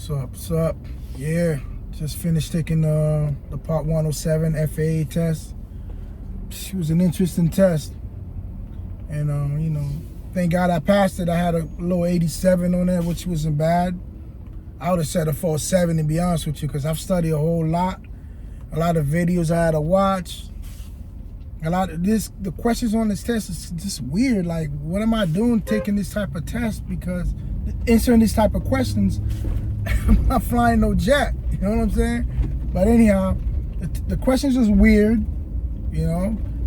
What's up? Yeah, just finished taking the Part 107 FAA test. It was an interesting test. And, thank God I passed it. I had a low 87 on there, which wasn't bad. I would have said a 470, to be honest with you, because I've studied a whole lot. A lot of videos I had to watch. The questions on this test is just weird. Like, what am I doing taking this type of test? Because answering these type of questions, I'm not flying no jet. You know what I'm saying? But anyhow, the questions is weird,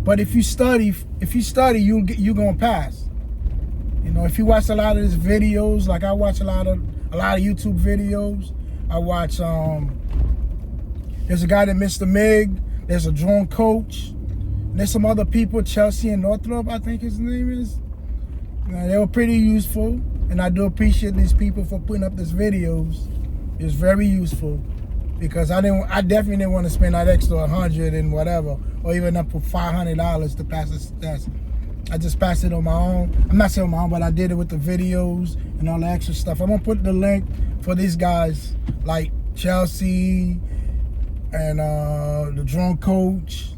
But if you study, you're gonna pass. If you watch a lot of these videos, like I watch a lot of YouTube videos. I watch there's a guy that Mr. Mig, there's a drone coach, and there's some other people, Chelsea and Northrop, I think his name is. They were pretty useful, and I do appreciate these people for putting up these videos. It's very useful, because I definitely didn't want to spend that extra 100 and whatever, or even up to $500 to pass this test. I just passed it on my own. I'm not saying on my own, but I did it with the videos and all the extra stuff. I'm gonna put the link for these guys like Chelsea and the drone coach,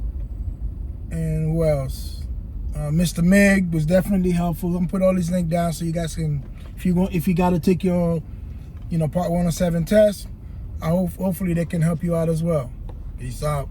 and who else? Mr. Mig was definitely helpful. I'm gonna put all these links down so you guys can, if you got to take your, Part 107 test, hopefully they can help you out as well. Peace out.